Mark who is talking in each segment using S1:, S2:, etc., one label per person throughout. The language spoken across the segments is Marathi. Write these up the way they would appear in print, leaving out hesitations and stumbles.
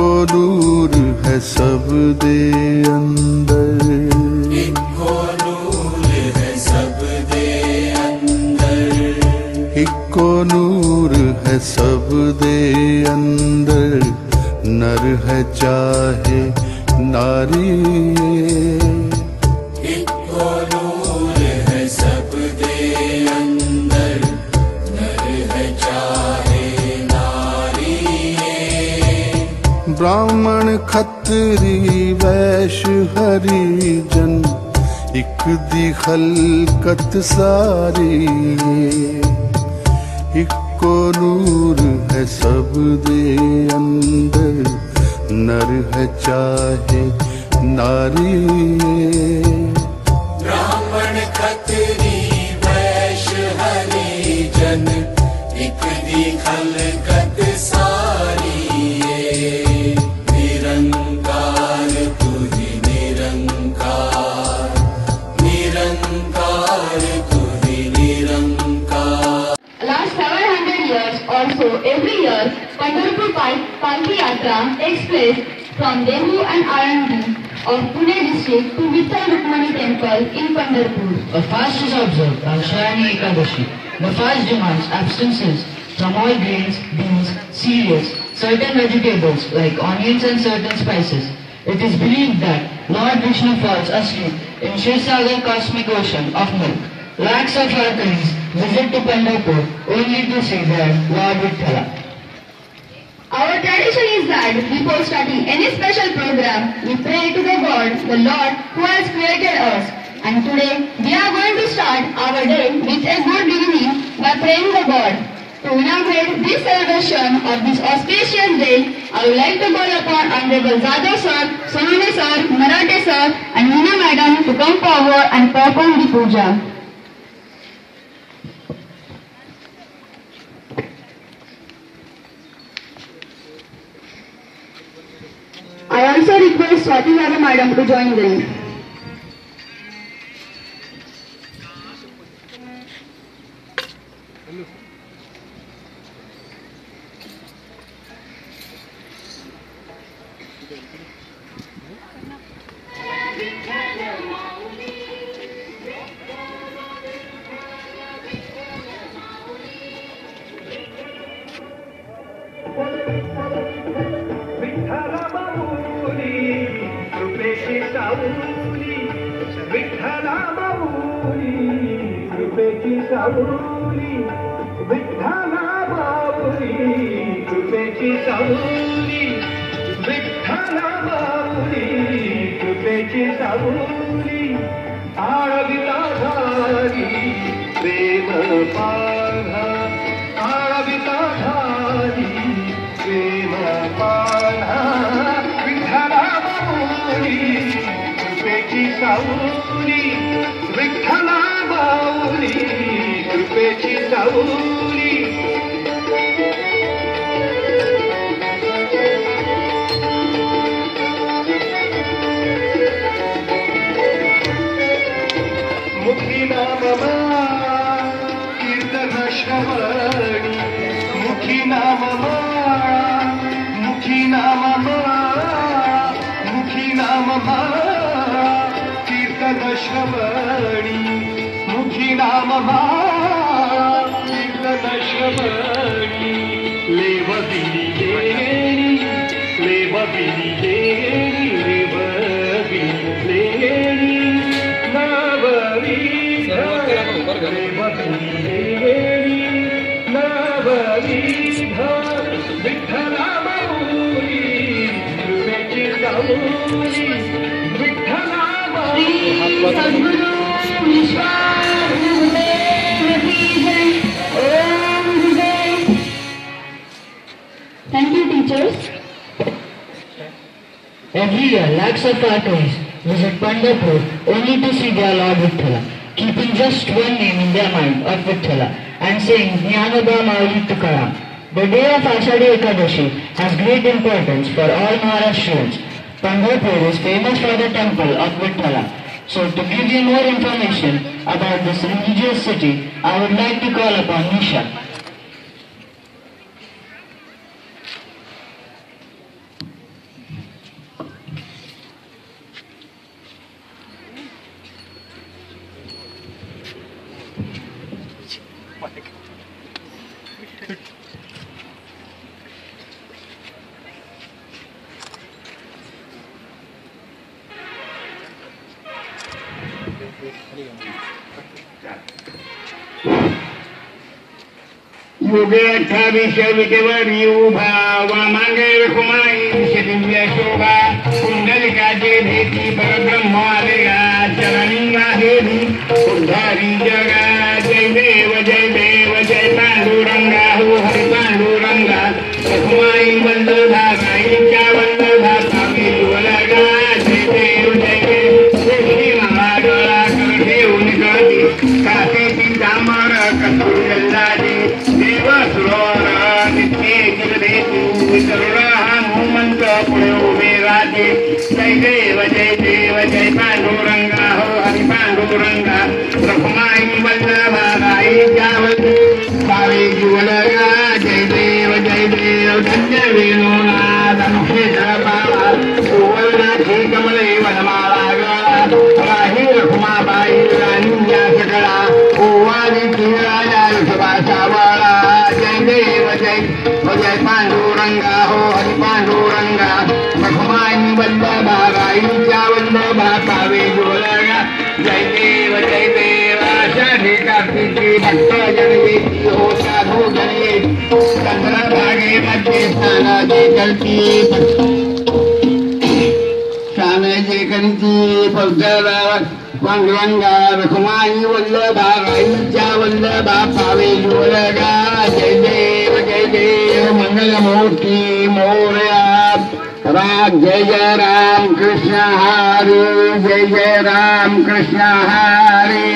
S1: इक्को नूर है सब दे अंदर,
S2: इक्को नूर है सब दे अंदर,
S1: इक्को नूर है सब दे अंदर, नर है चाहे नारी।
S2: इक्को नूर है सब दे अंदर, नर है चाहे नारी।
S1: ब्राह्मण खत्री वैश्य हरिजन इक दी खलकत सारी, इक्को नूर है सब दे अंदर, नर है चाहे नारी।
S2: ब्राह्मण खत्री वैश्य हरिजन इक दी खलकत सारी। निरंकार तुझी निरंकार, निरंकार तुझी निरंकार।
S3: Last 700 years or so, every year, Pandharpur Palki Yatra takes place from Dehu and Alandi of Pune district to Vitthal Rukmani temple in Pandharpur.
S4: A fast is observed on Shravani Ekadashi. The fast demands abstinences from all grains, beans, cereals, certain vegetables like onions and certain spices. It is believed that Lord Vishnu falls asleep in Shivsagar cosmic ocean of milk. Lakhs of Varkaris visit to Pandharpur only to see their Lord Vithala.
S3: Our tradition is that before starting any special program, we pray to the God, the Lord who has created us. And today, we are going to start our day with a good beginning by praying the God. To inaugurate this celebration of this auspicious day, I would like to call upon Honorable Zadav Sir, Sonane Sir, Marathe Sir and Meena Madam to come forward and perform the puja. I also request Swati Vara Madam to join them.
S5: विठ्ठला माऊली कृपेची सावली, विठ्ठला माऊली कृपेची सावली, विठ्ठला माऊली कृपेची सावली। आळविता धारी प्रेम पाढा, आळविता धारी प्रेम पाढा, विठ्ठला माऊली कृपेची सावली, विठ्ठला माऊली कृपेची सावली। मुखी नाम कीर्तन श्रवणी, मुखी नाम मुखी नाम मुखी नाम कीर्तन श्रवणी, मुखी नाम कीर्तन श्रवणी। लेवबिनी देणी, लेवबिनी देणी, लेवबिनी देणी, नववीध लेवबिनी देणी, नववीध विठ्ठला माऊली कृपेची सावली, विठ्ठला
S3: Sadguru Vishwadev ki jai. Om Jai. Thank you, teachers.
S4: Every year, lakhs of Varkaris visit Pandharpur only to see their Lord Vithala, keeping just one name in their mind of Vithala and saying Jnanada Mauli Tukaram. The day of Ashadi Ekadashi has great importance for all Maharashtrians. Pandharpur is famous for the temple of Vithala. So to give you more information about this religious city, I would like to call upon Nisha.
S6: युगे 28 विटेवरी उभा वामांगे रखुमाई दिव्य शोभा कुंडलिकाचे भेटी परब्रह्म आलेगा चरणी माहेरी उद्धारी जगा जय देव जय पांडुरंगा हो हरि पांडुरंगा रखुमाई वल्लभा गाईच्या वल्लभा पावी जुवलगा जय देव श्री महाडोळा कर देऊन गळती कासेची दामर कसूर जल्लादी देवसुरोर नित्ये गिरदेतू करुणा हनुमंत पुढे उभे राजे जय देव जय पांडुरंगा हो हरि पांडुरंगा रखुमाई वल्लभा गाईच्या पावी जुवलगा जय देव धन्य वेणुनाथ अनुक्षेत्र बाबा सुवर्णाची कमले वनमाला गळा राही रखुमाबाई राणीच्या सकळा ओवाळीची राजा रसभाषावाळा जय देव जय पांडुरंगा हो हरि पांडुरंगा रखुमाई वल्लभा गाईच्या वल्लभा पावे जुवलगा जय देव आषाढी कार्तिकी भक्त जनयेती हो साधू जनयेती चंद्रभागे मध्ये स्नानाचे करती पांडुरंगा रखुमाई वल्लभा गाईच्या वल्लभा पावे जुवलगा जय देव मंगलमूर्ती मोरया राम जय राम कृष्ण हरी जय Ram Krishna Hari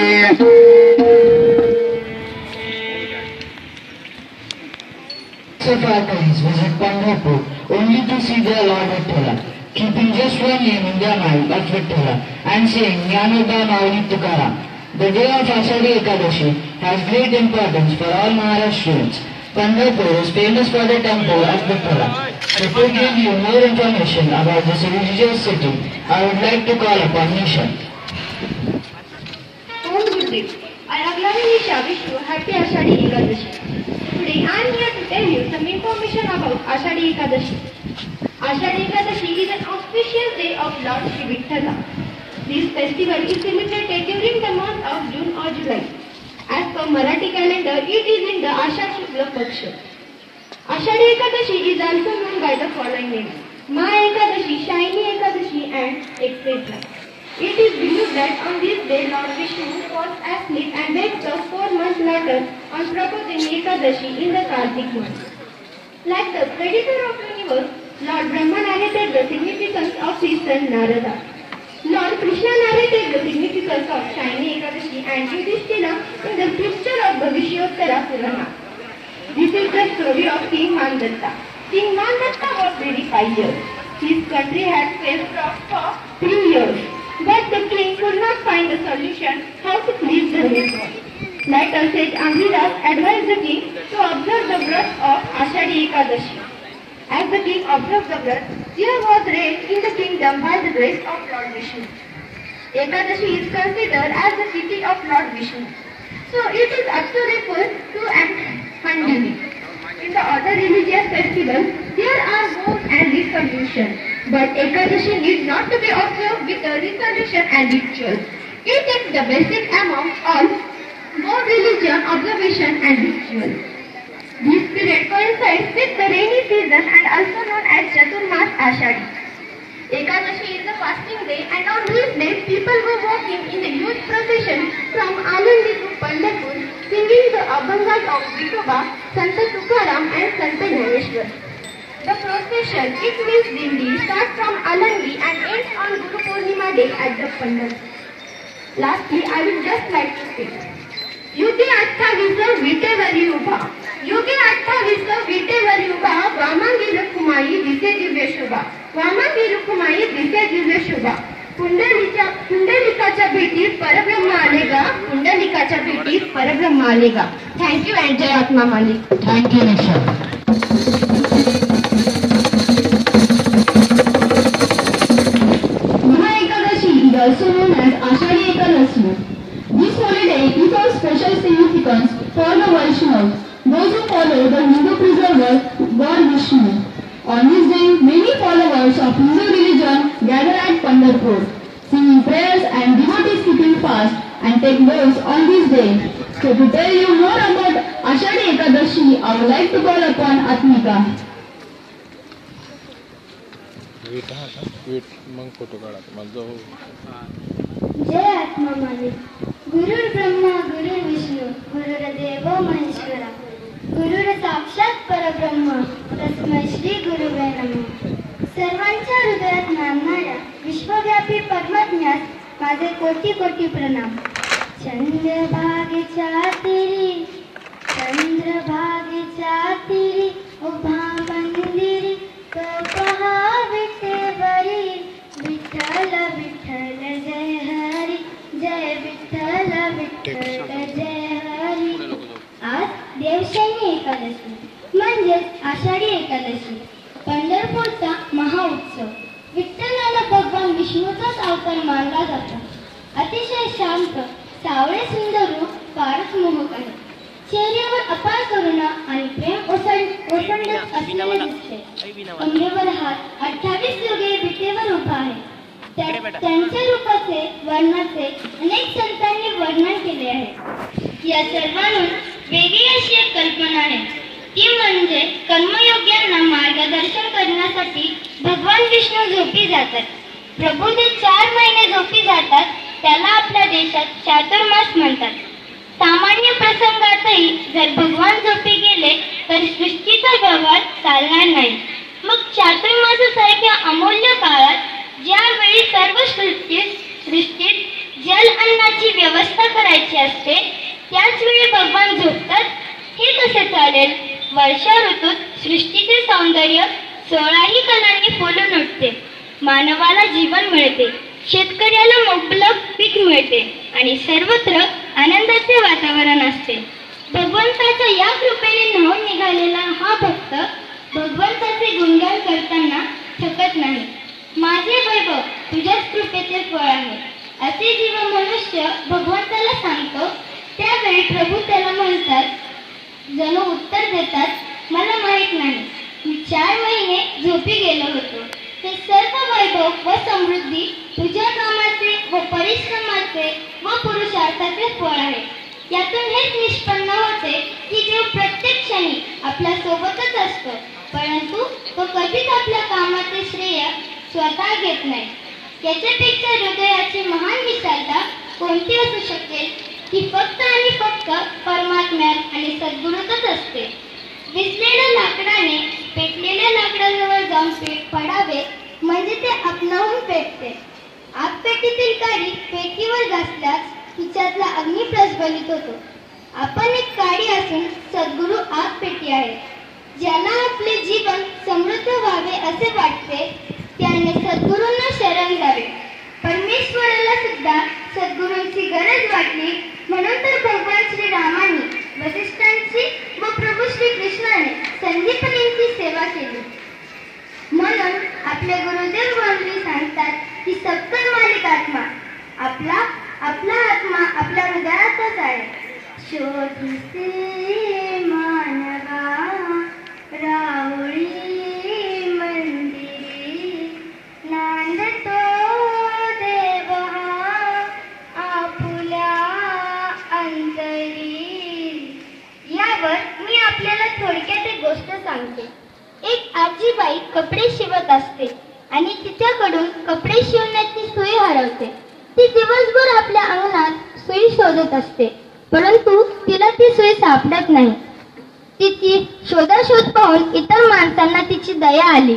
S4: Safaris visit Pandharpur only to see their Lord Vitthala, keeping just one name in their mind of Vitthala and saying Jnanoba Mauli Tukaram. The day of Ashadi Ekadashi has great importance for all Maharashtrians. Pandharpur is famous for the temple of Vitthala. So to give you more information about this religious city, I would like to call upon Nisha.
S3: Om Gurudev, I Aglani Nisha wish you happy Ashadi Ekadashi. Today I am here to tell you some information about Ashadi Ekadashi. Ashadi Ekadashi is an auspicious day of Lord Sri Vitthala. This festival is celebrated during the month of June or July. As per Marathi calendar, it is in the Ashad Shukla Paksha. Ashadi Ekadashi is also known by the following names: Maha Ekadashi, Shaini Ekadashi and etc. It is believed that on this day Lord Vishnu was asleep and wakes up 4 months later on proposing Ekadashi in the Kartik month. Like the creator of the universe, Lord Brahma narrated the significance of his son Narada. Lord Krishna narrated the significance of Shaini Ekadashi and Yudhishthira in the scripture of the Vishyottara Purana. This is the story of King Mandatta. King Mandatta was very pious. His country had faced drought for 3 years. But the king could not find a solution how to please the rainfall. Later sage Anghiras advised the king to observe the Vrat of Ashadi Ekadashi. As the king observed the Vrat, there was rain in the kingdom by the grace of Lord Vishnu. Ekadashi is considered as the city of Lord Vishnu. So it is also referred to as Handini. In the other religious festivals, there are vows and resolution. But Ekadashi needs not to be observed with a resolution and ritual. It is the basic among all more religion, observation and ritual. This period coincides with the rainy season and also known as Chaturmas Ashadi. Ekadashi is a fasting day and on these days people were walking in a huge procession from Alandi to Pandharpur singing the Abhangas of Vithoba, Sant Tukaram and Sant Jnaneshwar. The procession, it means Dindi, starts from Alandi and ends on Guru Purnima day at the Pandharpur. Lastly, I would just like to say, Yuge Atta Visa Vitevari Ubha. Yuge Atta Visa Vitevari Ubha. Vamangi Rukumai Vise Divya Shubha. Vamangi Rukumai Vise Divya Shubha. पुंडलिकाच्या भेटीत परब्रह्म आलेगा. पुंडलिकाच्या भेटीत परब्रह्म आलेगा. Thank you and Jai Atma Malik.
S4: Thank you, Nisha.
S3: Also known as Ashadi Ekadashi. This holiday is of special significance for the Vaishnavas, those who follow also the Hindu preserver God Vishnu. On this day, many followers of Hindu religion gather at Pandharpur, singing prayers and devotees keeping fast and take vows on this day. So to tell you more about Ashadi Ekadashi, I would like to call upon Atmika.
S7: जय आत्मा मालिक. गुरुर् ब्रह्मा गुरुर् विष्णू गुरुर्देवो महेश्वरा गुरुर् साक्षात परब्रह्म तस्मै श्री गुरुवे नमः. सर्वांच्या हृदयात नांदणाऱ्या विश्वव्यापी परमात्म्यास माझे कोटी कोटी प्रणाम. चंद्रभागेच्या तीरी उभा मंदिरी तो पहा विठेवरी विठ्ठल विठ्ठल जय हरी जय विठ्ठल विठ्ठल जय हरी. आज देवशयनी एकादशी म्हणजेच आषाढी एकादशी, पंढरपूरचा महाउत्सव. विठ्ठलाला भगवान विष्णूचाच अवतार मानला जातो. अतिशय शांत सावळे सुंदर रूप फारच मोहक आहे. चेहऱ्यावर अपार करुणा आणि प्रेम ओसंडत असलेले दिसते. अंगेवर हात 28 युगे विटेवर उभा आहे. त्यांच्या रूपाचे वर्णाचे अनेक संतांनी वर्णन केले आहे. या सर्वांहून वेगळी अशी एक कल्पना आहे, ती म्हणजे कर्मयोग्यांना मार्गदर्शन करण्यासाठी भगवान विष्णू झोपी जातात. प्रभू जे 4 महिने झोपी जातात त्याला आपल्या देशात चातुर्मास म्हणतात. सामान्य प्रसंगातही जर भगवान झोपी गेले तर सृष्टीचा व्यवहार चालणार नाही. मग चातुर्मासासारख्या अमूल्य काळात ज्यावेळी सर्व सृष्टीत जल अन्नाची व्यवस्था करायची असते त्याच वेळी भगवान झोपतात. हे कसे चालेल? वर्षा ऋतूत सृष्टीचे सौंदर्य 16ही कलांनी फुलून उठते. मानवाला जीवन मिळते, शेतकऱ्याला मुबलक पीक मिळते आणि सर्वत्र आनंदाचे वातावरण असते. भगवंताच्या या कृपेने न्हाऊन निघालेला हा भक्त भगवंताचे गुणगान करताना थकत नाही. माझे वैभव तुझ्याच कृपेचे फळ आहे असे जेव्हा मनुष्य भगवंताला सांगतो त्यावेळी प्रभू त्याला म्हणतात, जणू उत्तर देतात, मला माहित नाही, मी 4 महिने झोपी गेलो होतो. हे सर्व वैभव व समृद्धी तुझ्या कामाचे व परिश्रमाचे व पुरुषार्थाचे फळ आहे. यातून हेच निष्पन्न होते की देव प्रत्येक क्षणी आपल्या सोबतच असतो, परंतु तो कधीच आपल्या कामाचे श्रेय स्वतः घेत नाही. याच्यापेक्षा हृदयाची महान विशालता कोणती असू शकेल, ती फक्त आणि फक्त परमात्म्यात आणि सद्गुरूतच असते. विसलेल्या लाकडाने पेटलेल्या लाकडाजवळ जाऊन पडावे म्हणजे ते आपणाहून पेटते. आगपेटीतील काडी पेटीवर घासल्यास तिच्यातला अग्नी प्रज्वलित होतो. आपण एक काडी असून सद्गुरू आगपेटी आहे. ज्याला आपले जीवन समृद्ध व्हावे असे वाटते त्याने सद्गुरूंना शरण जावे. परमेश्वराला सुद्धा सद्गुरूंची गरज वाटली, म्हणून तर भगवान श्रीरामांनी वसिष्ठांची व प्रभू श्री कृष्णाने संदीपनींची सेवा केली. म्हणून आपले गुरुदेव गोंधळी सांगतात की सबकर मालिक आत्मा, आपला आत्मा आपल्या हृदयातच आहे. शोधिसे मानवा रावळी मंदिरी नांदतो देव आपुल्या अंतरी. यावर मी आपल्याला थोडक्यात एक गोष्ट सांगते. एक आजीबाई कपडे शिवत असते आणि तिच्याकडून कपडे शिवण्याची सुई हरवते. ती दिवसभर आपल्या अंगणात सुई शोधत असते, परंतु तिला ती सुई सापडत नाही. तिची शोधाशोध पाहून इतर माणसांना तिची दया आली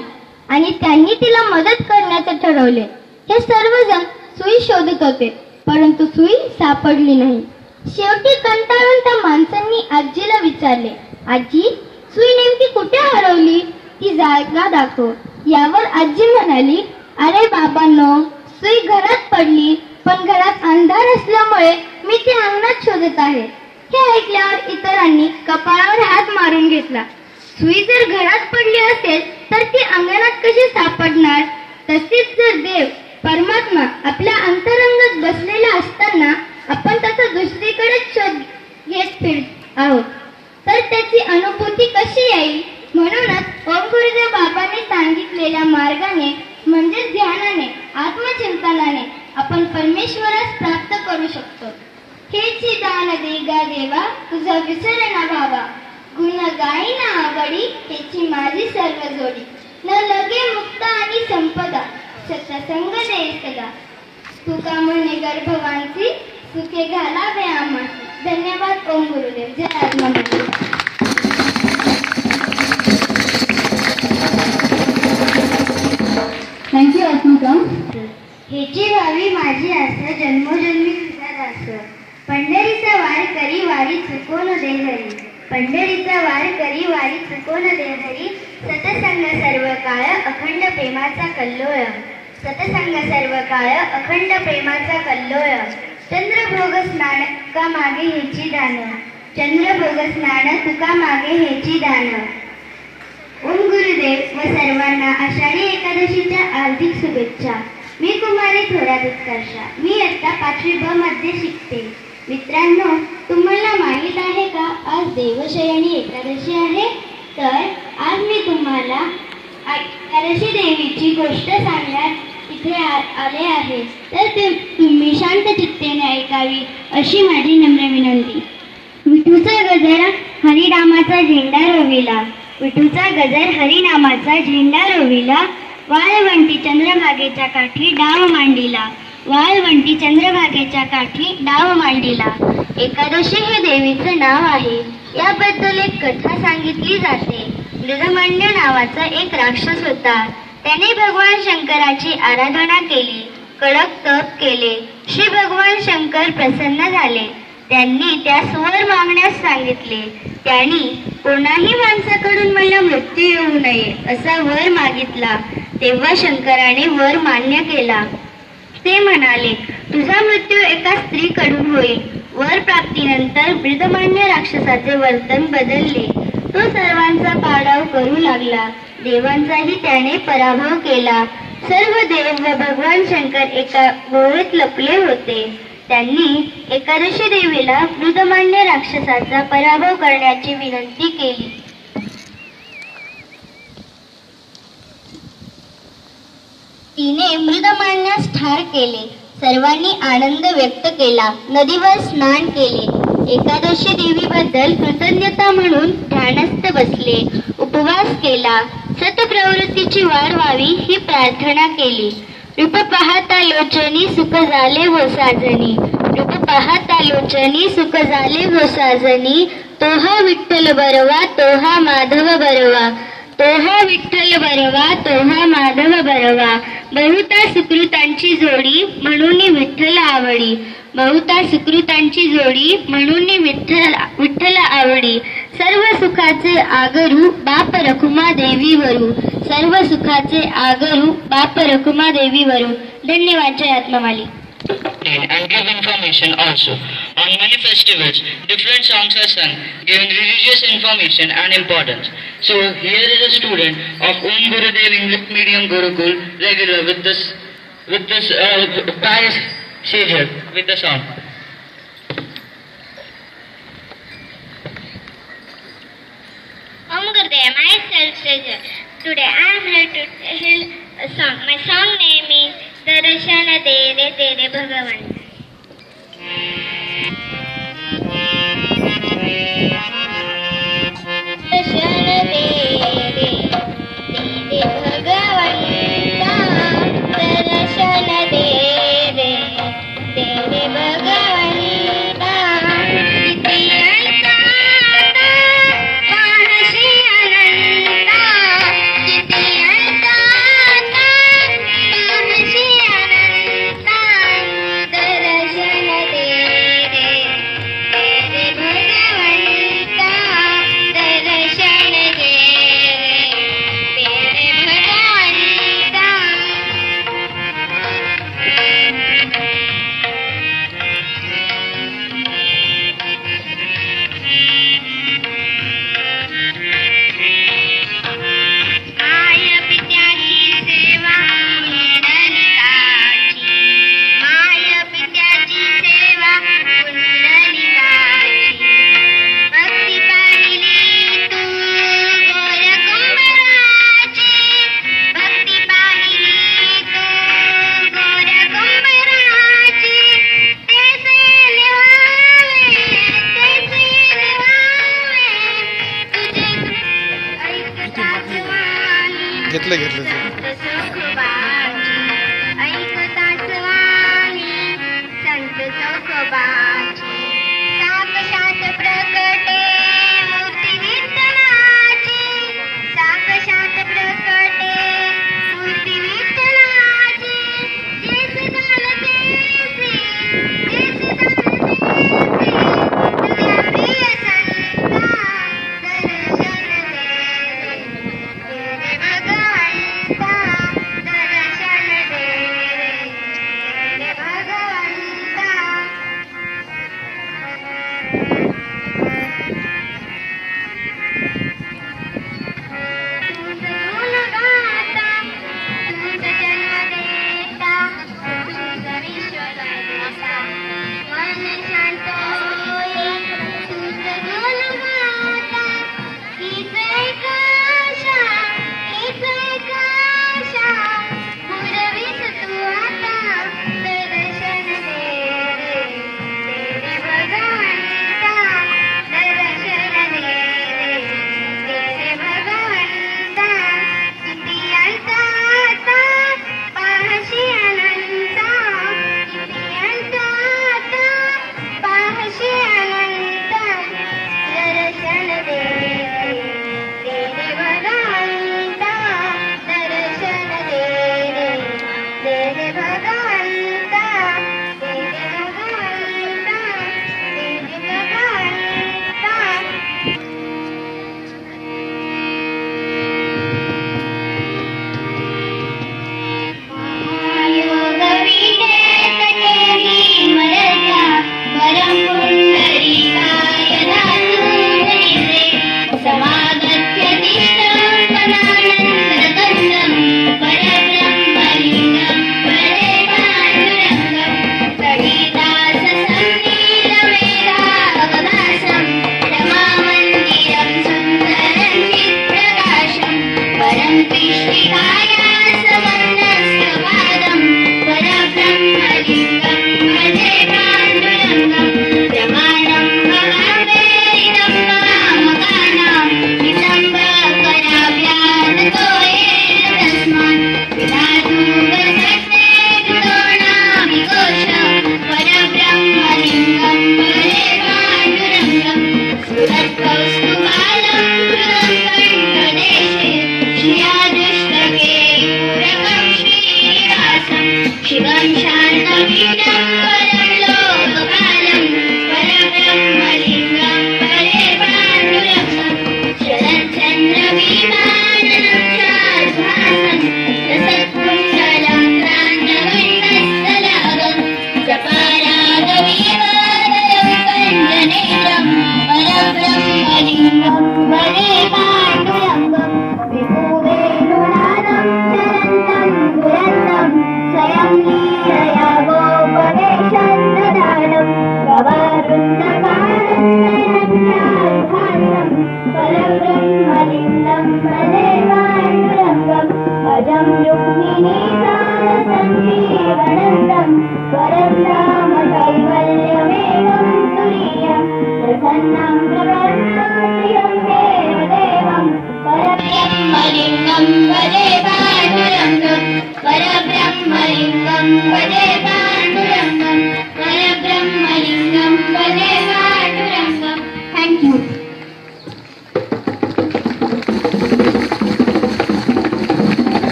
S7: आणि त्यांनी तिला मदत करण्याचे ठरवले. हे सर्वजण सुई शोधत होते, परंतु सुई सापडली नाही. शेवटी कंटाळून त्या माणसांनी आजीला विचारले, आजी, सुई नेमकी कुठे हरवली? ती जागा दाखव. यावर आजी म्हणाली, अरे बाबांनो, सुई घरात पडली, पण घरात अंधार असल्यामुळे मी ती अंगणात शोधत आहे. हे ऐकल्यावर इतरांनी कपाळावर हात मारून घेतला. सुई जर घरात पडली असेल तर ती अंगणात कशी सापडणार? तसेच जर देव परमात्मा आपल्या अंतरंगात बसलेला असताना आपण त्याचा दुसरीकडे शोध घेत फिरत आहोत तर त्याची अनुभूती कशी येईल? म्हणूनच ओम गुरुदेव बाबांनी सांगितलेल्या मार्गाने म्हणजेच ध्यानाने, आत्मचिंतनाने आपण परमेश्वरास प्राप्त करू शकतो. हेची दान दे गा देवा, तुझा विसर ना भावा, गुण गाई ना आवडी, हेची माझी सर्व जोडी. न लगे मुक्त आणि संपदा, सत्संग दे सदा, तुका म्हणे गर्भवांची, सुखे घालावे आम्हासी. धन्यवाद. ओम गुरुदेव. जय आत्मा.
S3: थँक्यू आत्मिका.
S7: हेची व्हावी माझी आस, जन्मोजन्मी तुझा दास. पंढरीचा वार करी वारी चुकोन दे हरी, पंढरीचा वार करी वारी चुकोन दे हरी. सतसंग सर्व काळ अखंड प्रेमाचा कल्लोळ, सतसंग सर्व काळ अखंड प्रेमाचा कल्लोळ. चंद्रभोग स्नान तुका मागे हेची दान, चंद्रभोग स्नान तुका मागे हेची दान. ओम गुरुदेव व सर्वांना आषाढी एकादशीच्या हार्दिक शुभेच्छा. मी कुमारी थोरात उत्कर्षा. मी इयत्ता 5वी ब मध्ये शिकते. मित्रांनो, तुम्हाला माहीत आहे का आज देवशयनी एकादशी आहे? तर आज मी तुम्हाला एकादशी देवीची गोष्ट सांगण्यात इथे आले आहे. तर तुम्ही शांत चित्तेने ऐकावी अशी माझी नम्र विनंती. विठूचा गजर हरिनामाचा झेंडा रोविला, विठूचा गजर हरिनामाचा झेंडा रोविला. वाळवंटी चंद्रभागेच्या काठी डाव मांडिला, वाळवंटी चंद्रभागेच्या काठी डाव मांडिला. एकादशी हे देवीचं नाव आहे. याबद्दल एक कथा सांगितली जाते. मृदमंड नावाचा एक राक्षस होता. त्याने भगवान शंकराची आराधना केली, कडक तप केले. श्री भगवान शंकर प्रसन्न झाले. त्यांनी त्यास वर मागण्यास सांगितले. त्यांनी कोणाही माणसाकडून मला मृत्यू येऊ नये असा वर मागितला. तेव्हा शंकराने वर मान्य केला. ते म्हणाले, तुझा मृत्यू एका स्त्रीकडून होईल. वर प्राप्तीनंतर मृदमान्य राक्षसाचे वर्तन बदलले. तो सर्वांचा पाडाव करू लागला. देवांचाही त्याने पराभव केला. सर्व देव व भगवान शंकर एका गुहेत लपले होते. त्यांनी एकादशी देवीला मृदमान्य राक्षसाचा पराभव करण्याची विनंती केली. तिने मृदमान्यास ठार केले. सर्वांनी आनंद व्यक्त केला. नदीवर स्नान केले. एकादशी देवीबद्दल कृतज्ञता म्हणून ध्यानस्थ बसले. उपवास केला. सतप्रवृत्तीची वाढ व्हावी ही प्रार्थना केली. रूप पाहता लोचनी सुख झाले हो साजनी, रूप पाहता लोचनी सुख झाले हो साजनी. तोहा विठ्ठल बरवा तोहा माधव बरवा, तोहा विठ्ठल बरवा तोहा माधव बरवा. बहुता सुकृतांची जोडी म्हणून विठ्ठल आवडी, बहुता सुकृतांची जोडी म्हणून विठ्ठल आवडी. सर्व सुखाचे आगरू बाप रखुमा देवी वरू, सर्व सुखाचे आगरू बाप रखुमा देवी वरू. धन्यवाद. जय आत्मामाली.
S4: And give information also. On many festivals, different songs are sung, giving religious information and importance. So here is a student of Om Gurudev English Medium Gurukul regular with this pious seizure with the song.
S7: Om Gurudev, myself Seja. Today I am here to tell a song. My song name is Darshan De Re Tere Bhagavan. Darshan De Re Tere Bhagavan, Darshan De Re Tere Bhagavan. The
S8: घेतलं घेतलं
S7: ऐकताच वाणी संत चौकोबाची साक्षात प्रकटे मूर्ती विठ्ठलाची साक्षात प्रकटे मूर्ती विठ्ठलाची जेस झालं तेसी जेस झालं तेसी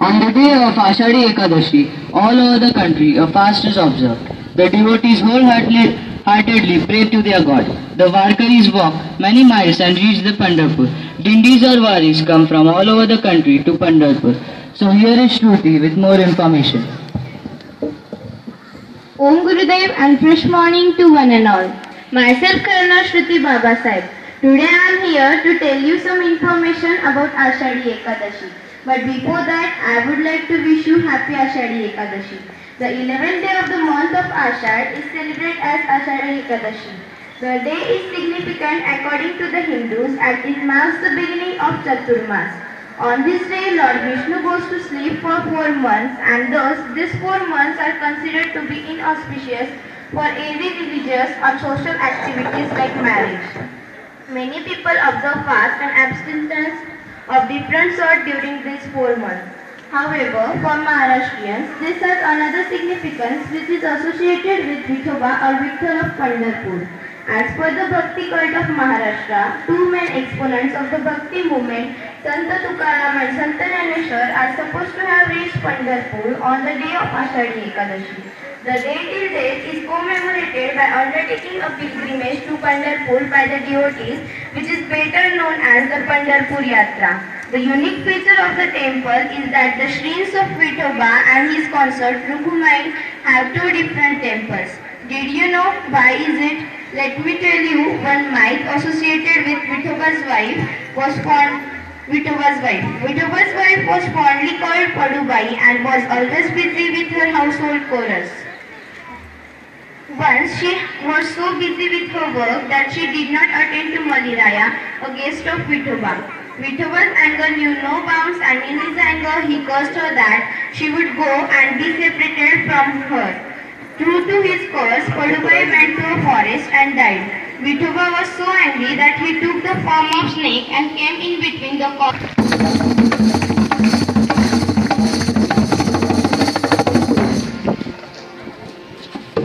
S4: On the day of Ashadi Ekadashi, all over the country, a fast is observed. The devotees wholeheartedly pray to their God. The Varkaris walk many miles and reach the Pandharpur. Dindis or Varis come from all over the country to Pandharpur. So here is Shruti with more information.
S9: Om Gurudev and fresh morning to one and all. Myself Karna Shruti Baba Sahib. Today I am here to tell you some information about Ashadi Ekadashi. But before that, I would like to wish you happy Ashadi Ekadashi. The 11th day of the month of Ashad is celebrated as Ashadi Ekadashi. The day is significant according to the Hindus as it marks the beginning of Chaturmas. On this day, Lord Vishnu goes to sleep for 4 months, and thus these 4 months are considered to be inauspicious for every religious or social activities like marriage. Many people observe fast and abstinence of different sort during these 4 months. However, for Maharashtrians, this has another significance which is associated with Vithoba or Vitthal of Pandharpur. As per the Bhakti cult of Maharashtra, two main exponents of the Bhakti movement, Sant Tukaram and Sant Jnaneshwar, are supposed to have reached Pandharpur on the day of Ashadhi Ekadashi. The day till date is commemorated by undertaking a pilgrimage to Pandharpur by the devotees, which is better known as the Pandharpur Yatra. The unique feature of the temple is that the shrines of Vithoba and his consort Rukhumayi have two different temples. Did you know why is it? Let me tell you, one myth associated with Vithoba's wife was Vithoba's wife was fondly called Padubai and was always busy with her household chores. Once she was so busy with her work that she did not attend to Maliraya, a guest of Vithoba. Vithoba's anger knew no bounds, and in his anger he cursed her that she would go and be separated from her. True to his curse, Padubai went to a forest and died. Vithoba was so angry that he took the form of snake and came in between the corpse.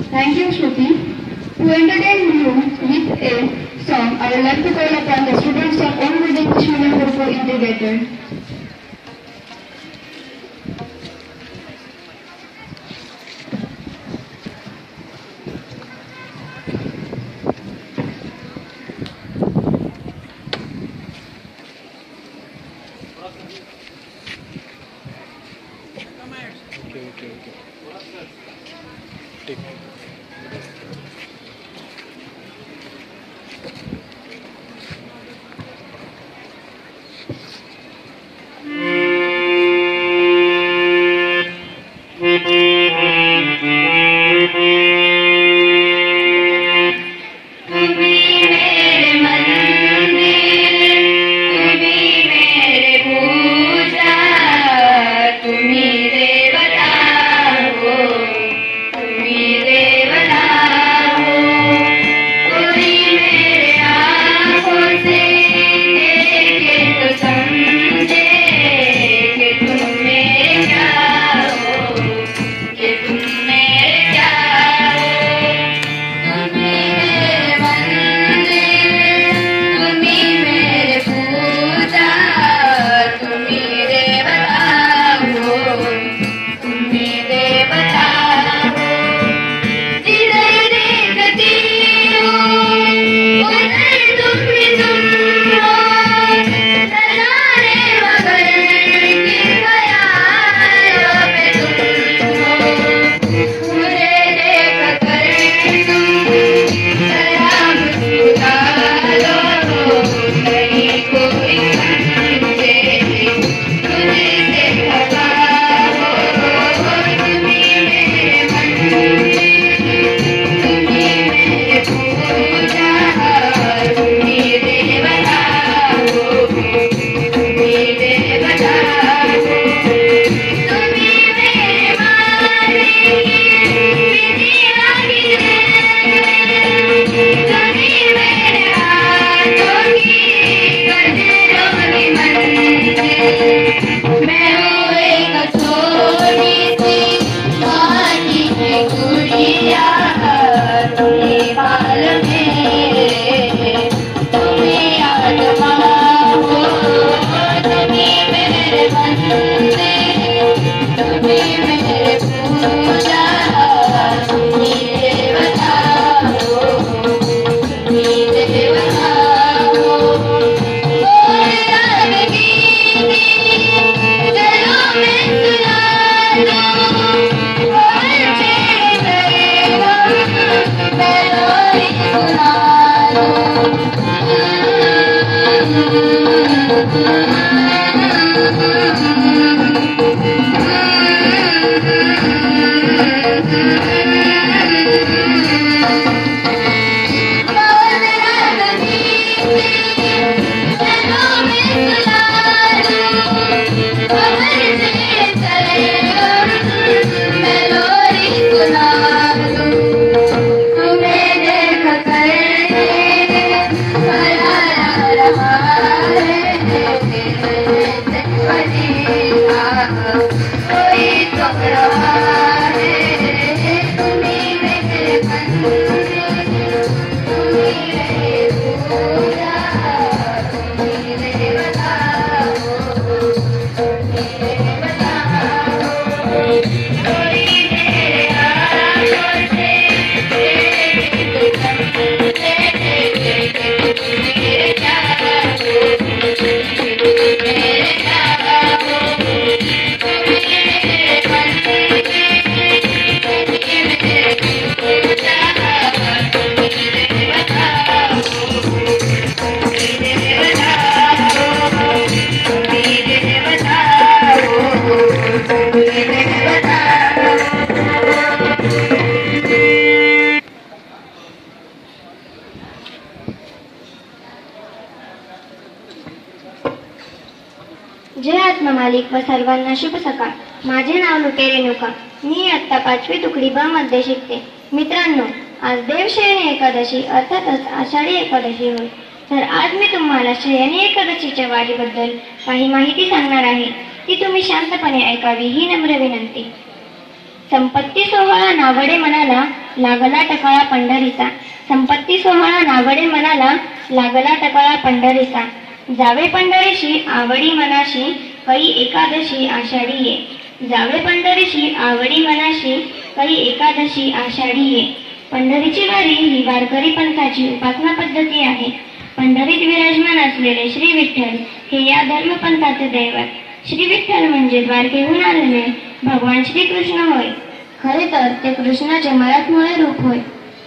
S3: Thank you, Shruti. To entertain you with a song, I would like to call upon the students of Om Vidya Krishna Guru Integrated.
S7: तुम्हें देख कर जय आत्ममालिक व सर्वांना शुभ सकाळ. माझे नाव लुटे रेणुका. मी इयत्ता 5वी तुकडी ब मध्ये शिकते. मित्रांनो, आज देवशयनी एकादशी अर्थातच आषाढी एकादशी होय. तर आज मी तुम्हाला शयनी एकादशीच्या वारीबद्दल काही माहिती सांगणार आहे. ती तुम्ही शांतपणे ऐकावी ही नम्र विनंती. संपत्ती सोहळा नावडे मनाला, लागला टकाळा पंढरीचा. संपत्ती सोहळा नावडे मनाला, लागला टकाळा पंढरीचा. जावे पंढरीशी आवडी मनाशी, कई एकादशी आषाढी ये. जावे पंढरीशी आवडी मनाशी, कई एकादशी आषाढी ये. पंढरीची वारी ही वारकरी पंथाची उपासना पद्धती आहे. पंढरीत विराजमान असलेले श्री विठ्ठल हे या धर्मपंथाचे दैवत. श्री विठ्ठल म्हणजे द्वारकेहून आलेले भगवान श्रीकृष्ण होय. खरे तर ते कृष्णाचे मराठमोळे रूप होय.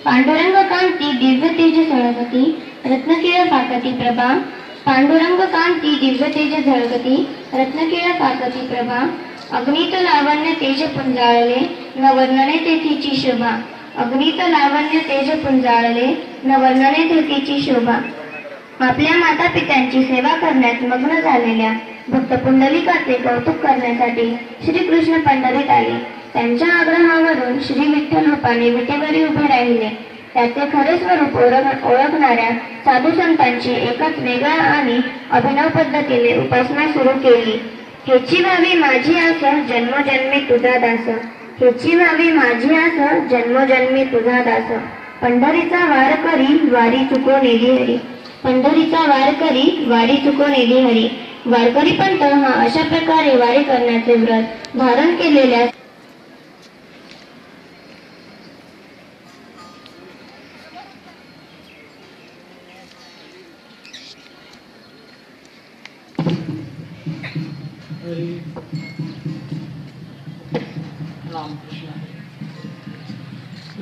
S7: पांडुरंग कांती दिव्य तेज झळकती, रत्नकिळ फाकती प्रभा. पांडुरंग कांती दिव्य तेज झळकती, रत्नकिळ फाकती प्रभा. अग्नीत लावण्य तेज पुंजाळले, न वर्णने तेथीची शोभा. अग्नीत लावण्य तेज पुंजाळले, न वर्णने तेथीची शोभा. आपल्या माता पित्यांची सेवा करण्यात मग्न झालेल्या भक्त पुंडलिकाचे कौतुक करण्यासाठी श्रीकृष्ण पंढरीत आले. त्यांच्या आग्रहावरून श्री विठ्ठल रूपाने विटेवरी उभे राहिले. त्याचे खरे स्वरूप ओळखणाऱ्या साधू संतांची एकच वेगळ्या आणि अभिनव पद्धतीने उपासना सुरू केली. हेची व्हावी माझी आस, जन्मोजन्मी तुझा दास. हेची व्हावी माझी आस, जन्मोजन्मी तुझा दास. पंढरीचा वार करी वारी चुको नेली हरी. पंढरीचा वार करी वारी चुको नेली हरी. वारकरी पंथ हा अशा प्रकारे वारी करण्याचे व्रत धारण केलेल्या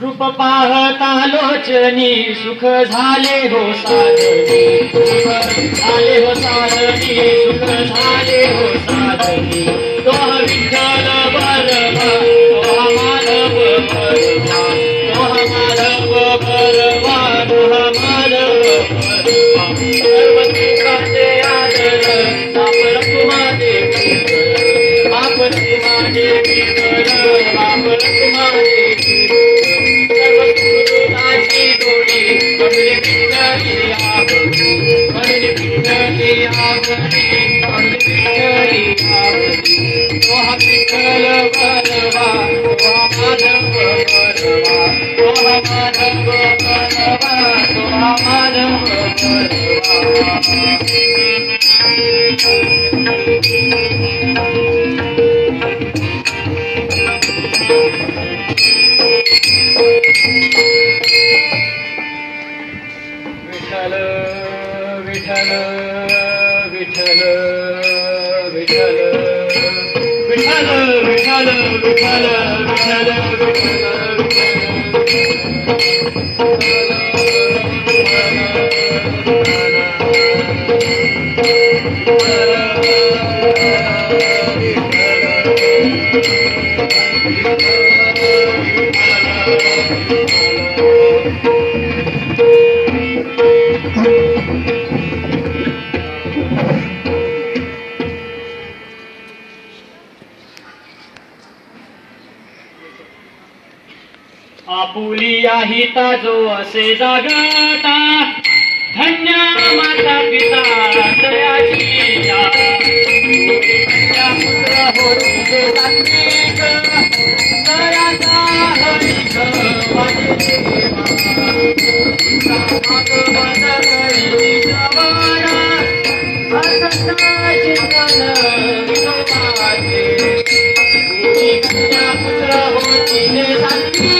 S8: रूप पाहता लोचनी सुख झाले हो साधनी. सुख झाले हो साधनी, सुख झाले हो साधनी. तोह विठ्ठल बरवा, तोह माधव बरवा. तोह माधव बरवा, तोह माधव बरवा. सर्व सुखाचे आदर आपण तुम्हाले कर. आपण तुम्हाले कर, आपण तुम्हाले आपुलिया हिता जो असे जागता, धन्य माता पिता दयाची या. कन्या पुत्र हो तुझे सात्विक, दयाचा हरिक माझे देवा. भागवत करी श्रवण, भक्ता चिंतन विनोबाचे. तुझी कन्या पुत्र हो तुझे सात्विक,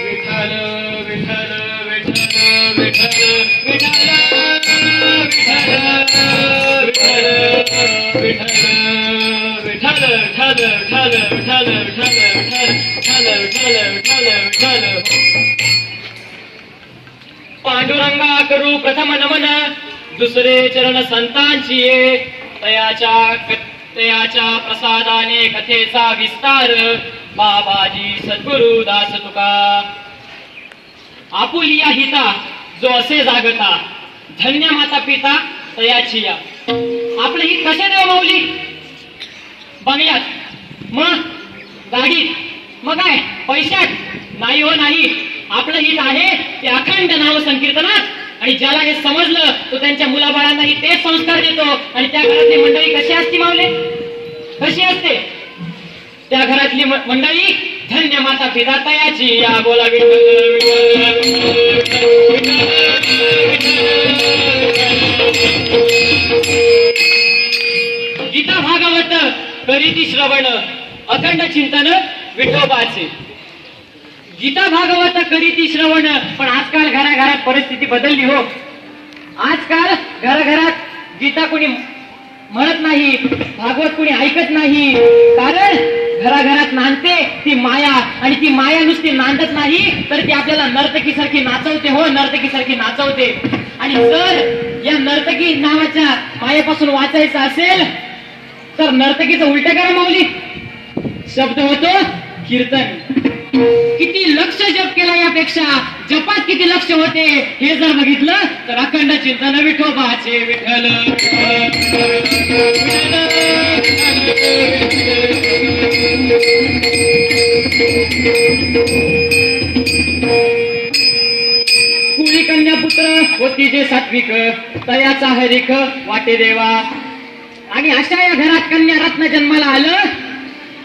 S8: विठ्ठल विठ्ठल विठ्ठल विठ्ठल विठ्ठल विठ्ठल विठ्ठल विठ्ठल. पांडुरंगा करू प्रथम नमन, दुसरे चरण संतांची ये. तयाच्या प्रसादाने कथेचा विस्तार, बाबाजी सद्गुरु दास तुका. आपुलिया हिता जो असे जागता, धन्य माता पिता तयाची या. आपलं हित कशाने हो माऊली? बंगल्यात, मग गाडीत, मग काय पैशात? नाही हो नाही. आपलं हित आहे ते अखंड नाव संकीर्तनात. आणि ज्याला हे समजलं तो त्यांच्या मुलाबाळांनाही तेच संस्कार देतो. आणि त्या घरातली मंडळी कशी असते माऊले? कशी असते? त्या घरातली मंडळी धन्य माता पिता तयाची या. बोला गीता भागवत करीती श्रवण, अखंड चिंतन विठोबाचे. गीता भागवत करीती श्रवण. पण आजकाल घराघरात परिस्थिती बदलली हो. आजकाल घराघरात गीता कोणी म्हणत नाही, भागवत कोणी ऐकत नाही. कारण घराघरात नांदते ती माया. आणि ती माया नुसती नांदत नाही तर ती आपल्याला नर्तकीसारखी नाचवते हो, नर्तकीसारखी नाचवते. आणि जर या नर्तकी नावाच्या मायेपासून वाचायचं असेल तर नर्तकीचं उलट करा माऊली. शब्द होतो कीर्तन. किती लक्ष जप केला यापेक्षा जपात किती लक्ष होते हे जर बघितलं तर अखंड चिंतन विठोबाचे. विठ्ठल कुळी कन्या पुत्र होती जे सात्विक, तयाचा हरिक वाटे देवा. आणि अशा या घरात कन्या रत्न जन्माला आलं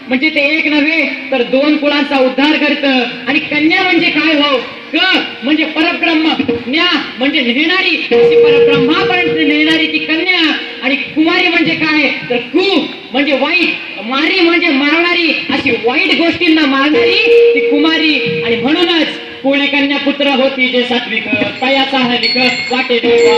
S8: म्हणजे ते एक नव्हे तर दोन कुळांचा उद्धार करतं. आणि कन्या म्हणजे काय हो? क म्हणजे परब्रह्म, ज्ञा म्हणजे नेणारी, अशी परब्रह्मापर्यंत नेणारी ती कन्या. आणि कुमारी म्हणजे काय तर कु म्हणजे वाईट, मारी म्हणजे मारणारी, अशी वाईट गोष्टींना मारणारी ती कुमारी. आणि म्हणूनच कोळी कन्या पुत्र होती जे सात्विक, तयाचा हरिक वाटे देवा.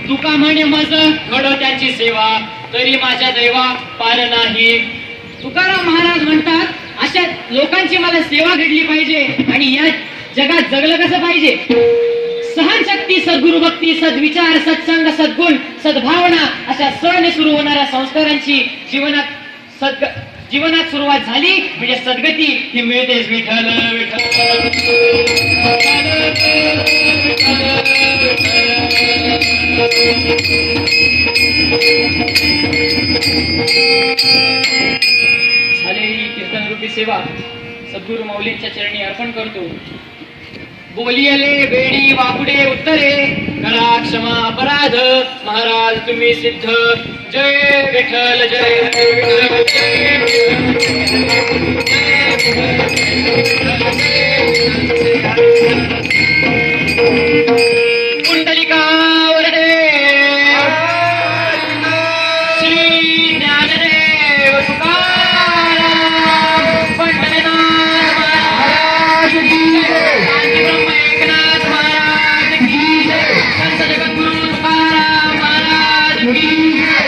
S8: तुका म्हणे मज घडो त्यांची सेवा, तरी माझ्या दैवा पार नाही. तुकाराम महाराज म्हणतात अशा लोकांची मला सेवा घडली पाहिजे. आणि या जगात जगलं कसं पाहिजे? सहनशक्ती, सद्गुरु भक्ती, सद्विचार, सत्संग, सद्गुण, सद्भावना अशा सण सुरू होणाऱ्या संस्कारांची जीवनात सुरुवात झाली म्हणजे सद्गती ही मिळतेच. विठ्ठल विठ्ठल. झालेली कीर्तन रूपी सेवा सद्गुरु माऊलींच्या चरणी अर्पण करतो. बोलियले बेडी वापुडे उत्तरे, करा क्षमा अपराध महाराज तुम्ही सिद्ध. जय विठ्ठल जय कुंडलिका वरदे श्री ज्ञानदेव तुकाराम पंढरीनाथ महाराज की जय. ब्रह्म एकनाथ महाराज की जय. संत जगद्गुरु तुकाराम महाराज की जय.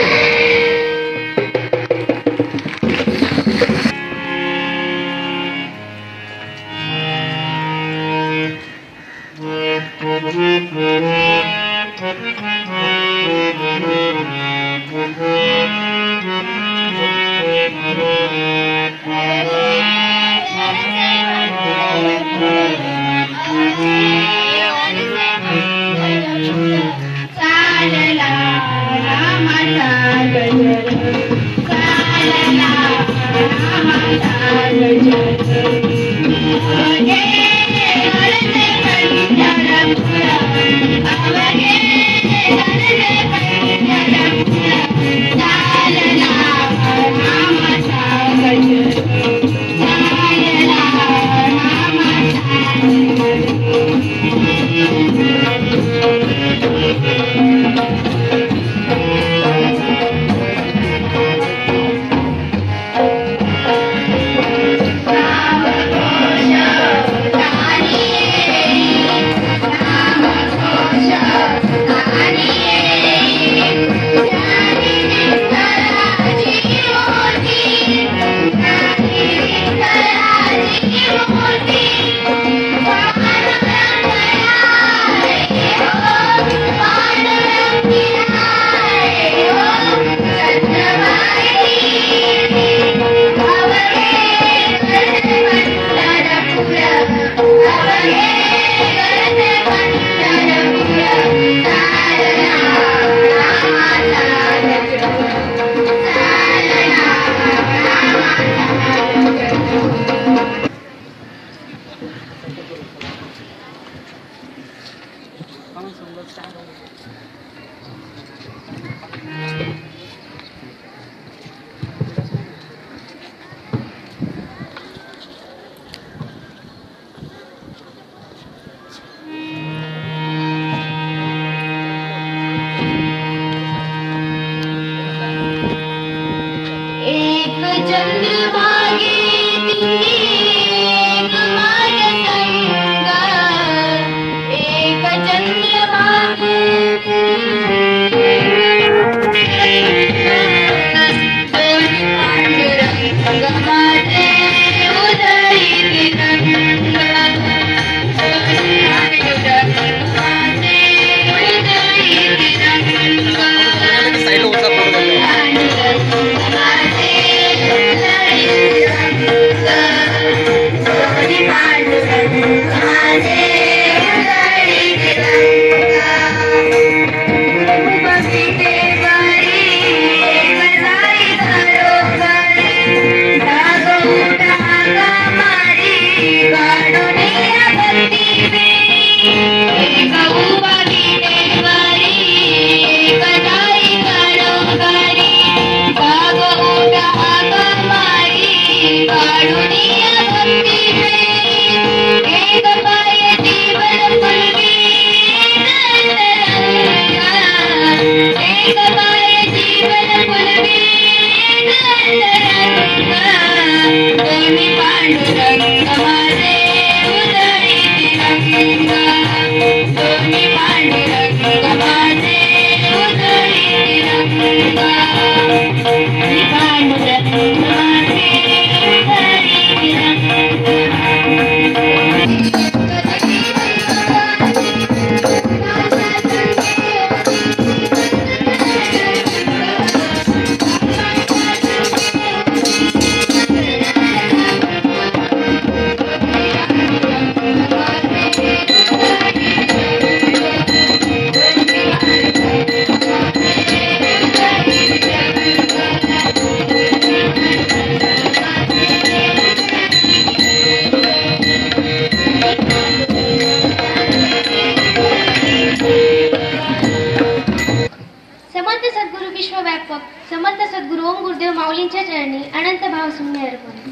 S7: समर्थ सद्गुरू ओम गुरुदेव माऊलींच्या चरणी अनंत भाव सुम्य अर्पण.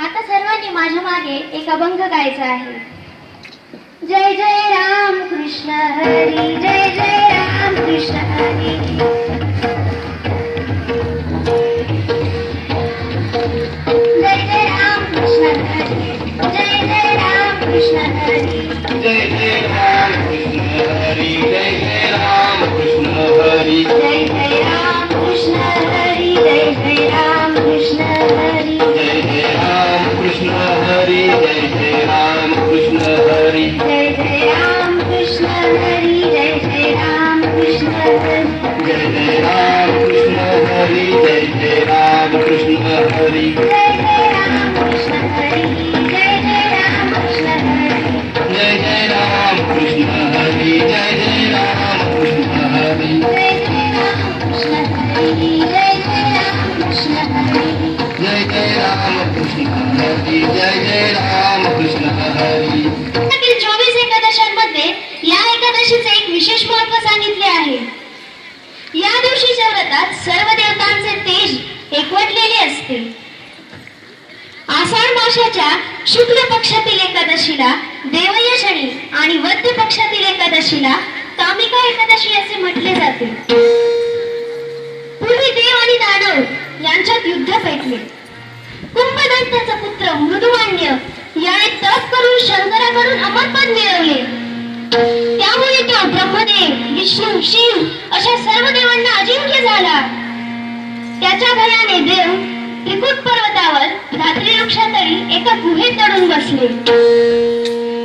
S7: आता सर्वांनी माझ्या मागे एक अभंग गायचा आहे. जय जय राम कृष्ण हरी, जय जय राम कृष्ण हरी. जय जय राम कृष्ण हरी, जय जय राम कृष्ण हरी.
S6: जय जय राम कृष्ण हरी, जय जय राम कृष्ण हरी.
S7: जय जय राम कृष्ण हरी, जय जय राम कृष्ण हरी.
S6: जय जय राम कृष्ण हरी, जय जय राम कृष्ण हरी.
S7: जय जय राम कृष्ण हरी, जय जय राम कृष्ण हरी.
S6: जय जय राम कृष्ण हरी, जय जय राम कृष्ण हरी.
S7: जय जय राम कृष्ण हरी, जय जय राम कृष्ण हरी.
S6: जय जय राम कृष्ण हरी, जय जय राम कृष्ण हरी.
S7: जय जय राम कृष्ण हरी, जय जय राम कृष्ण हरी.
S6: जय जय राम कृष्ण हरी, जय जय राम कृष्ण हरी.
S7: 24 एकादशांमध्ये या एकादशीचे एक विशेष महत्त्व सांगितले आहे. या दिवशीच्या व्रतात सर्व देवतांचे तेज एकवटलेले असते. आषाढ मासाच्या शुक्ल पक्षातील एकादशीला देवयशणी आणि वद्य पक्षातील एकादशीला कामिका एकादशी असे म्हटले जाते. पूर्वी देव आणि दानव यांच्यात युद्ध पेटले. कुंभदंताचा पुत्र मृदुवान्य याने तप करून शंकराकडून अमरपद मिळवले. त्यामुळे तो ब्रह्मदेव, विष्णू, शिव अशा सर्व देवांना अजिंक्य झाला. त्याच्या भयाने देव त्रिकूट पर्वतावर धात्री वृक्षातळी एका गुहेत दडून बसले.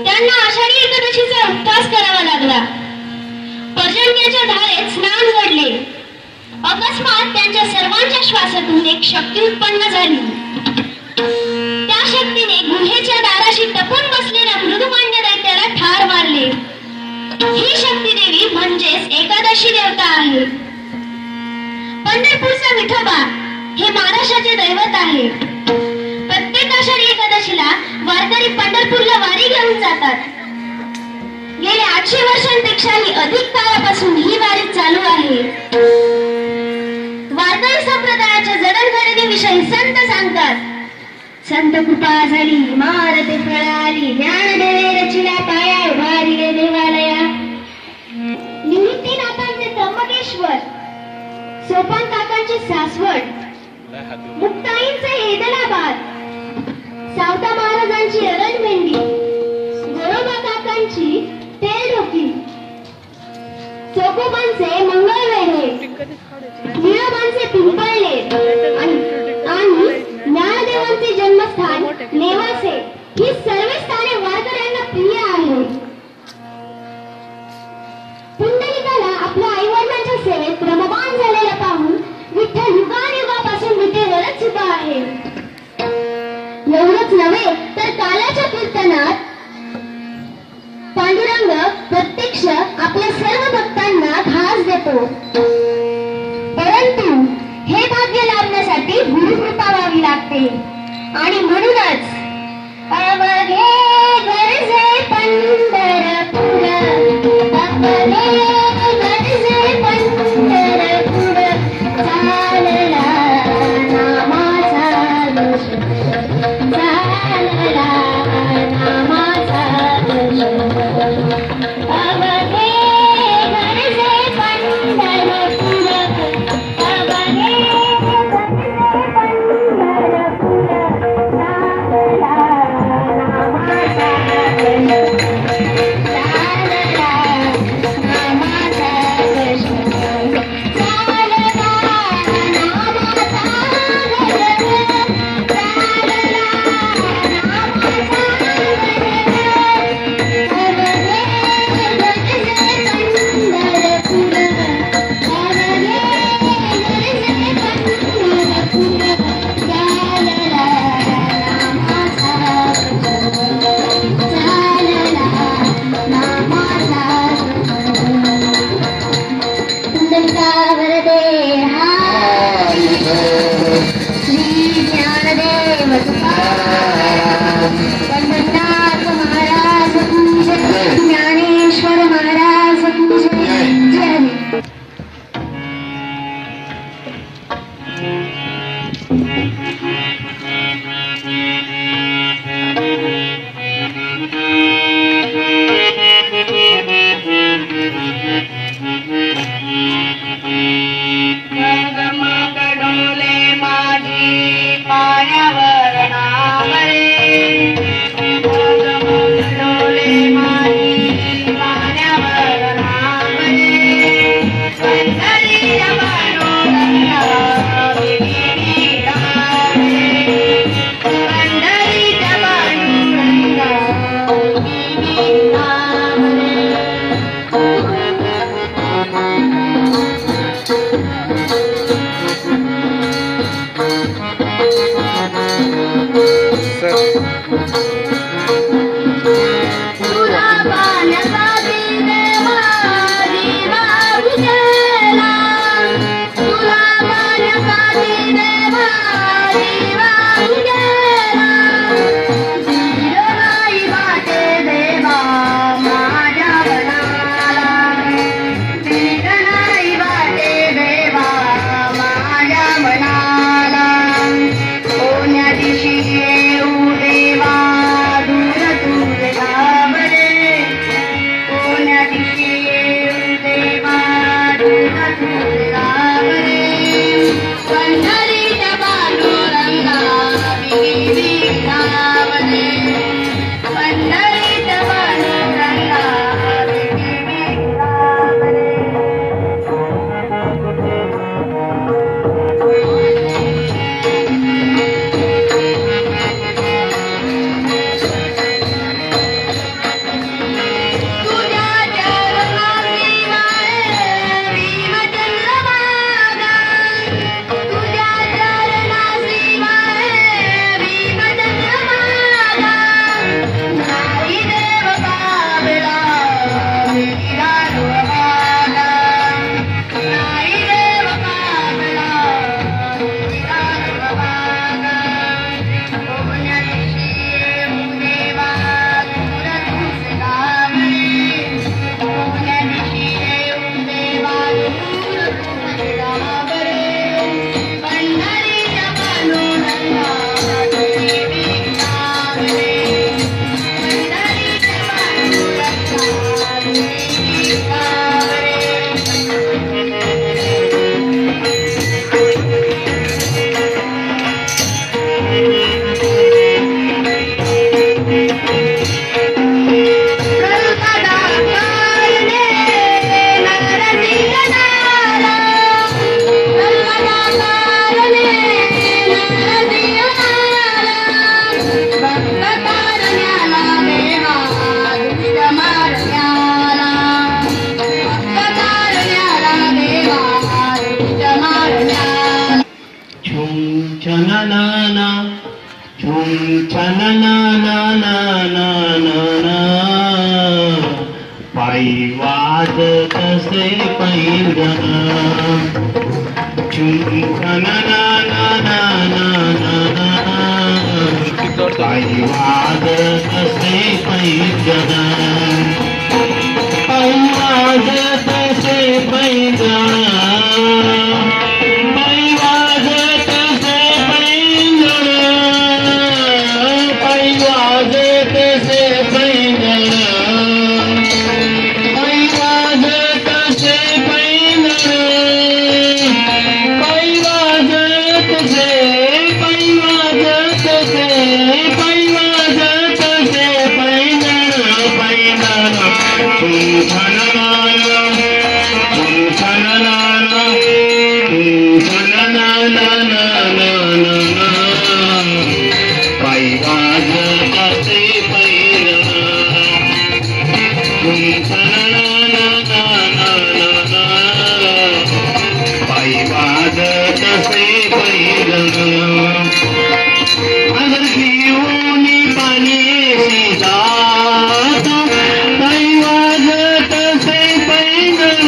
S7: त्यांना आषाढी एकादशीचा उपवास करावा लागला. पर्जन्याच्या धारेत स्नान घडले. अकस्मात त्यांच्या सर्वांच्या श्वासातून एक शक्ती उत्पन्न झाली. त्या शक्तीने गुहेच्या दाराशी टपून बसलेल्या मृदुमान्य दैत्याला ठार मारले. ही शक्ती देवी म्हणजेच एकादशी देवता आहे. पंढरपूरचा विठोबा हे महाराष्ट्राचे दैवत आहे. प्रत्येक आषाढी एकादशीला वारकरी पंढरपूरला वारी घेऊन जातात. गेल्या 800 वर्षांपेक्षाही अधिक काळापासून ही वारी चालू आहे. वारकरी संप्रदायाच्या जडणघडणीविषयी संत सांगतात. संत कृपा झाली इमारते फळाली, ज्ञानदेवे रचिला पाया उभारिले देवालया. निवृत्तीनाथांचे त्र्यंबकेश्वर, सोपान काकांची सासवड, मुक्ताईंचे हैदराबाद, सावता महाराजांची अरणमेंढी, गोरोबा काकांची तेलढोकी, चोकोबांचे मंगळवेढे, निळोबांचे पिंपळणे आणि ज्ञानदेवांचे जन्मस्थान नेवासे ही सर्व स्थाने वारकऱ्यांना प्रिय आहेत. पुंडलिकाला आपल्या आईवडिलांच्या सेवेत क्रमवान झालेला पाहून विठ्ठल युगानुयुगापासून विटेवरच उभा आहे. एवढं नामातच नव्हे तर कालाच्या कीर्तनात पांडुरंग प्रत्यक्ष आपल्या सर्व भक्तांना घास देतो. परंतु हे भाग्य लाभण्यासाठी गुरुकृपा व्हावी लागते आणि म्हणूनच अवघे गरजे पंढरपूर, अवघे गरजे पंढरपूर, चालला नामाचा घोष, चालला नामाचा घोष. अवघे गरजे पंढरपूर, अवघे गरजे पंढरपूर, चालला नामाचा घोष, चालला नामाचा घोष, चालला नामाचा श्री ज्ञानदेव वंदनाथ महाराज की जय, ज्ञानेश्वर महाराज की जय. जय.
S6: डोले माझी पाण्यावर नावरे, छन ना ना ना ना ना ना पायी वाजत असे पैंजण छन ना ना ना ना ना पायी वाजत असे पैंजण पायी वाजत असे पैंजण पायी वाजत असे पैंजण पायी वाजत असे पैंजण पायी वाजत असे पैंजण पायी वाजत असे पायी वाजत असे पायी वाजत असे पैंजण पैंजण पायी वाजत असे पैंजण पायी वाजत असे पैंजण आदर घेऊन पाणी जात पायी वाजत असे पैंजण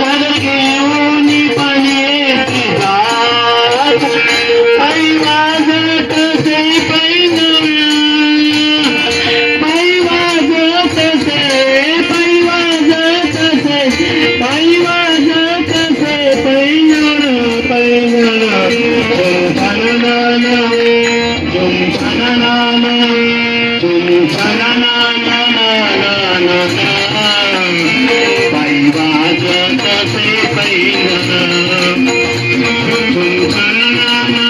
S6: आदर घेऊन पाणी जात पायी वाजत असे पैंजण पायी वाजत असे पायी वाजत असे पायी वाजत असे पैंजण पैंजण झुम छननाना झुम छननाना पायी वाजत असे पैंजण झुम छननाना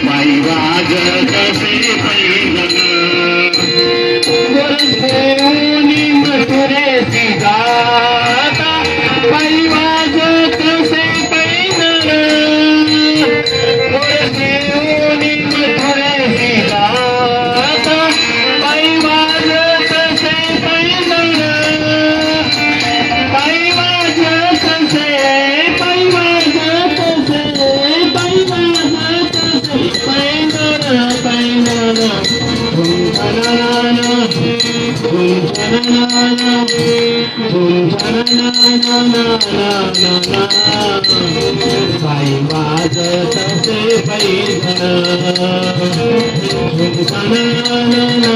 S6: पायी वाजत असे पैंजण गोरखेऊनी मथुरेसी जाता पायी वाजत असे पैंजण गोरखेऊनी मथुरेसी जाता पायी वाजत असे पैंजण पायी वाजत असे पायी वाजत असे पायी वाजत असे पैंजण पैंजण झुम छननाना झुम छननाना झुम छननाना पायी वाजत असे पैंजण झुम छननाना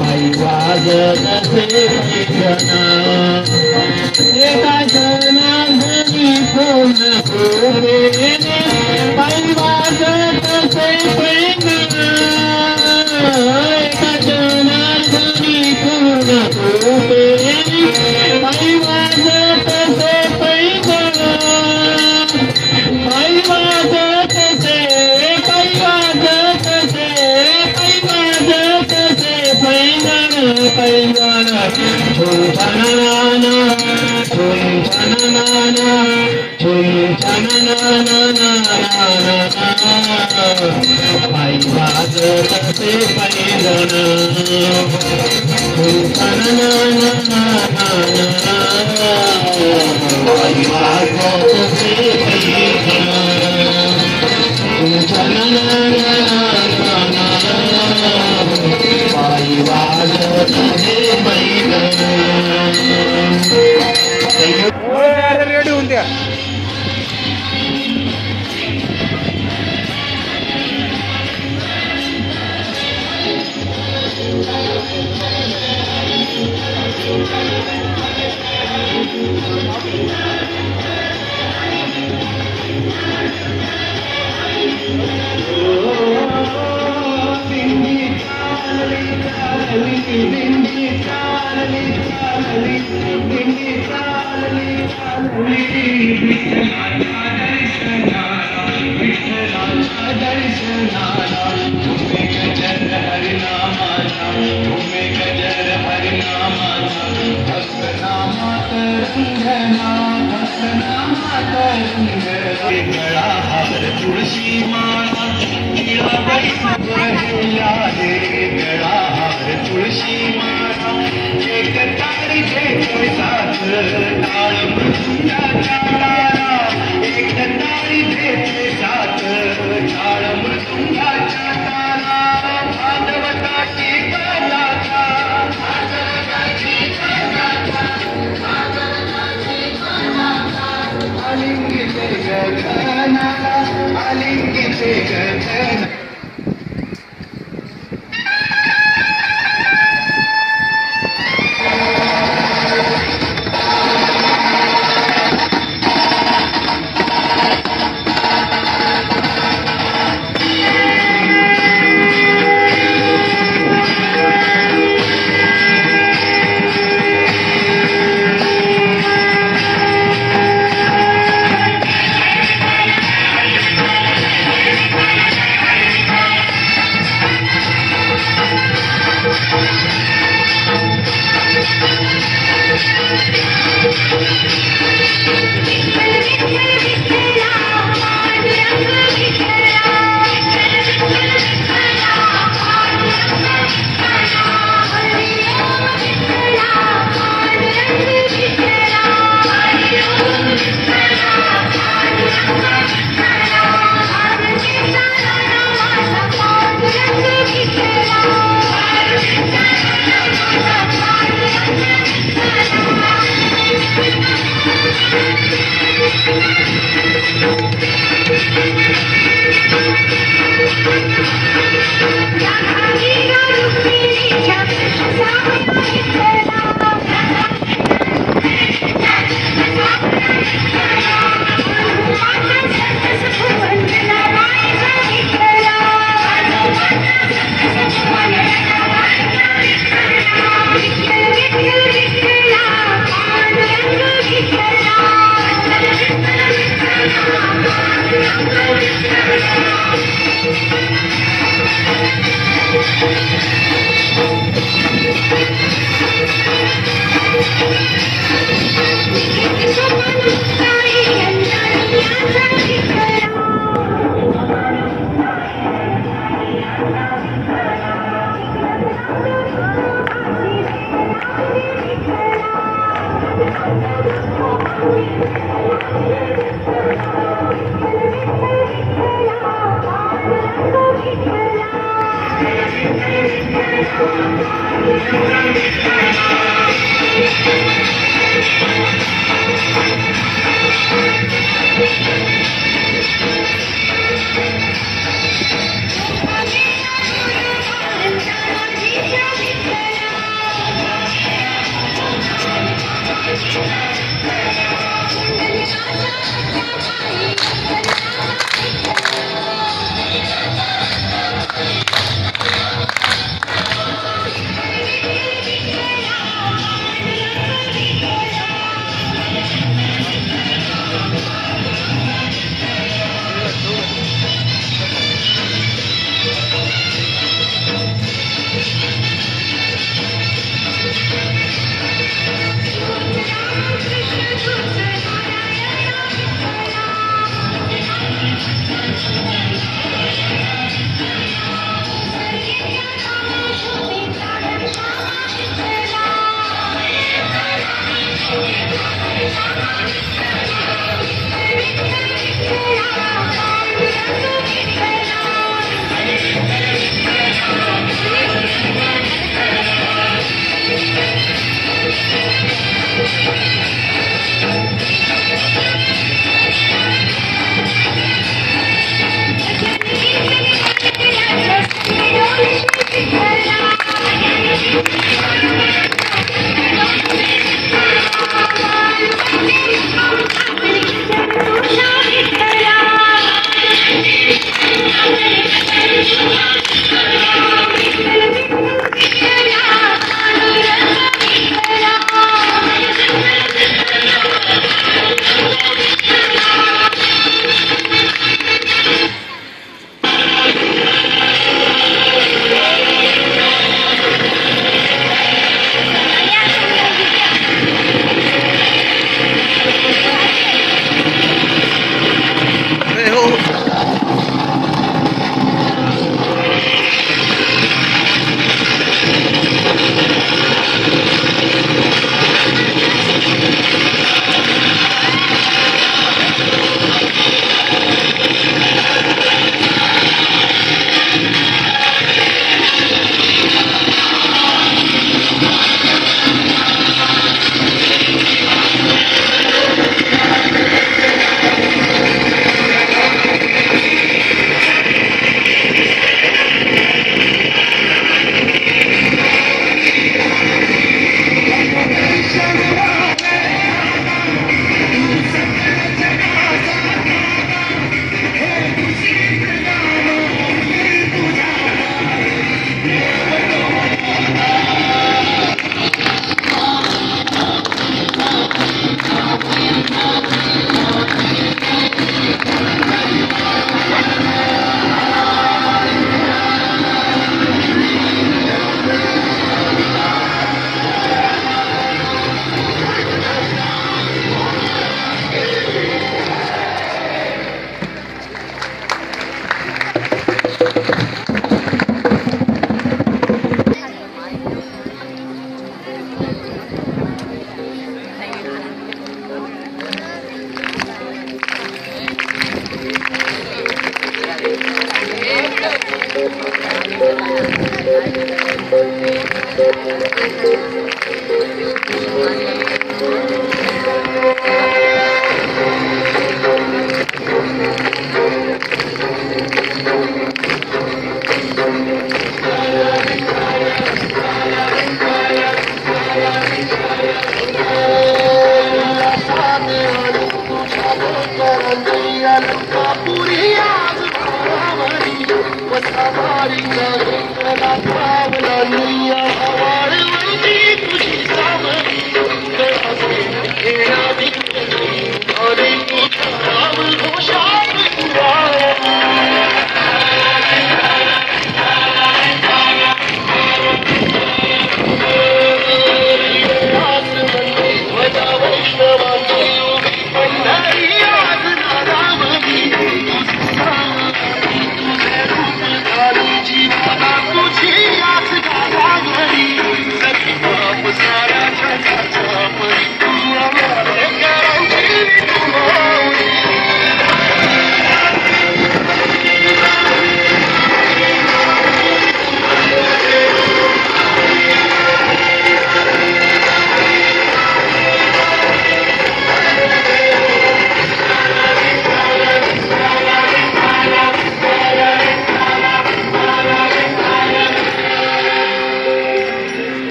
S6: पायी वाजत असे पैंजण एका जनार्दनी पूर्ण पूर्वेने पायी वाजत असे पैंजण एका जनार्दनी पूर्ण पूर्वेने पायी वाजत असे पैंजण पायी वाजत असे पायी वाजत असे पायी वाजत असे पैंजण पैंजण झुम छननाना झुम छननाना झुम छननाना पायी वाजत असे पैंजण झुम छननाना पायी वाजत असे पैंजण झुम छननाना पायी वाजत असे पैंजण
S5: रेडी होऊन द्या.
S6: तुळशी माळा तुळशी माळा एक तारीखे साथ टाळ एक मनाला आली किती गगन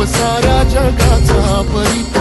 S10: साऱ्या जगाचा परी